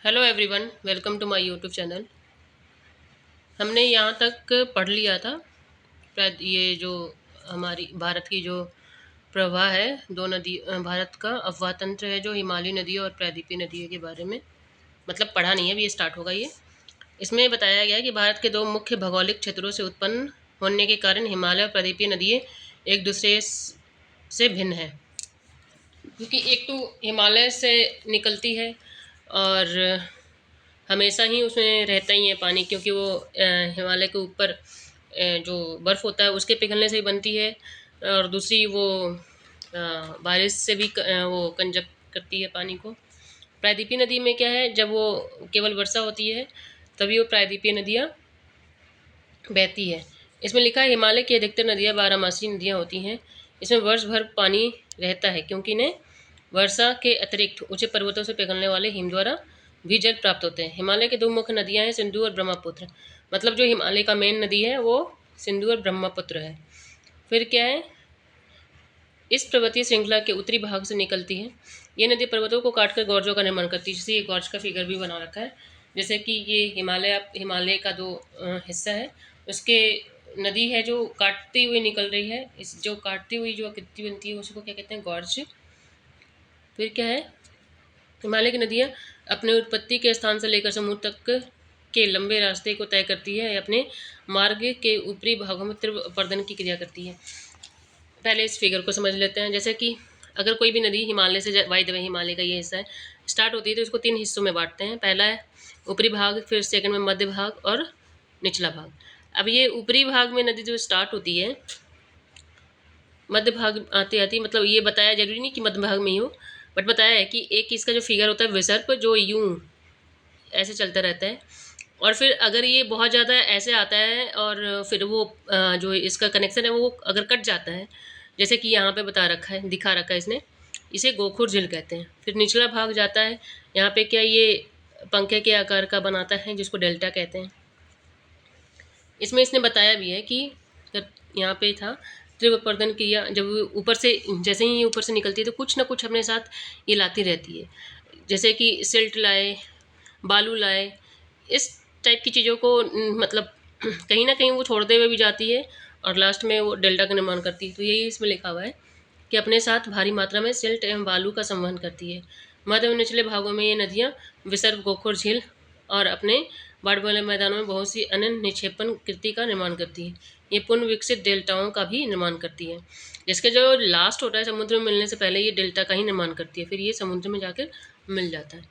Hello everyone, welcome to my YouTube channel. हमने यहाँ तक पढ़ लिया था। ये जो हमारी भारत की जो प्रवाह है, दो नदी, भारत का अफवाह तंत्र है जो हिमालयी नदियों और प्रायद्वीपीय नदियों के बारे में, मतलब पढ़ा नहीं है, अभी ये स्टार्ट होगा ये। इसमें बताया गया है कि भारत के दो मुख्य भौगोलिक क्षेत्रों से उत्पन्न होने के कारण हिमालय और प्रायद्वीपीय नदियाँ एक दूसरे से भिन्न है, क्योंकि एक तो हिमालय से निकलती है और हमेशा ही उसमें रहता ही है पानी, क्योंकि वो हिमालय के ऊपर जो बर्फ़ होता है उसके पिघलने से ही बनती है। और दूसरी वो बारिश से भी वो कंजप करती है पानी को। प्रायद्वीपीय नदी में क्या है, जब वो केवल वर्षा होती है तभी वो प्रायद्वीपीय नदियाँ बहती है। इसमें लिखा है हिमालय की अधिकतर नदियाँ बारहमासी नदियाँ होती हैं। इसमें वर्ष भर पानी रहता है, क्योंकि इन्हें वर्षा के अतिरिक्त ऊंचे पर्वतों से पिघलने वाले हिम द्वारा भी जल प्राप्त होते हैं। हिमालय की दो मुख्य नदियाँ हैं, सिंधु और ब्रह्मपुत्र। मतलब जो हिमालय का मेन नदी है वो सिंधु और ब्रह्मपुत्र है। फिर क्या है, इस पर्वतीय श्रृंखला के उत्तरी भाग से निकलती है। ये नदी पर्वतों को काटकर गॉर्जों का निर्माण करती है। जैसे ये गॉर्ज का फिगर भी बना रखा है, जैसे कि ये हिमालय का जो हिस्सा है उसके नदी है जो काटती हुई निकल रही है। इस जो काटती हुई जो आकृति बनती है उसको क्या कहते हैं, गॉर्ज। फिर क्या है, हिमालय की नदियाँ अपने उत्पत्ति के स्थान से लेकर समुद्र तक के लंबे रास्ते को तय करती है। अपने मार्ग के ऊपरी भागों में तीव्र अपर्दन की क्रिया करती है। पहले इस फिगर को समझ लेते हैं। जैसे कि अगर कोई भी नदी हिमालय से, बाय द वे हिमालय का ये हिस्सा है, स्टार्ट होती है तो इसको 3 हिस्सों में बांटते हैं। पहला है ऊपरी भाग, फिर सेकंड में मध्य भाग और निचला भाग। अब ये ऊपरी भाग में नदी जो स्टार्ट होती है, मध्य भाग आती आती, मतलब ये बताया, जरूरी नहीं कि मध्य भाग में ही हो, बट बताया है कि एक इसका जो फिगर होता है विसर्प, जो यूं ऐसे चलता रहता है। और फिर अगर ये बहुत ज़्यादा ऐसे आता है और फिर वो जो इसका कनेक्शन है वो अगर कट जाता है, जैसे कि यहाँ पे बता रखा है, दिखा रखा है इसने, इसे गोखुर झील कहते हैं। फिर निचला भाग जाता है, यहाँ पे क्या ये पंखे के आकार का बनाता है जिसको डेल्टा कहते हैं। इसमें इसने बताया भी है कि यहाँ पे था तीव्र अपर्दन क्रिया, जब ऊपर से, जैसे ही ऊपर से निकलती है तो कुछ ना कुछ अपने साथ ये लाती रहती है। जैसे कि सिल्ट लाए, बालू लाए, इस टाइप की चीज़ों को मतलब कहीं ना कहीं वो छोड़ते हुए भी जाती है और लास्ट में वो डेल्टा का निर्माण करती है। तो यही इसमें लिखा हुआ है कि अपने साथ भारी मात्रा में सिल्ट एवं बालू का संवहन करती है। मध्य और निचले भागों में ये नदियाँ विसर्प, गोखुर झील और अपने बाढ़ वाले मैदानों में बहुत सी अन्य निक्षेपण कृति का निर्माण करती है। ये पुनः विकसित डेल्टाओं का भी निर्माण करती है, जिसके जो लास्ट होता है समुद्र में मिलने से पहले ये डेल्टा का ही निर्माण करती है, फिर ये समुद्र में जाकर मिल जाता है।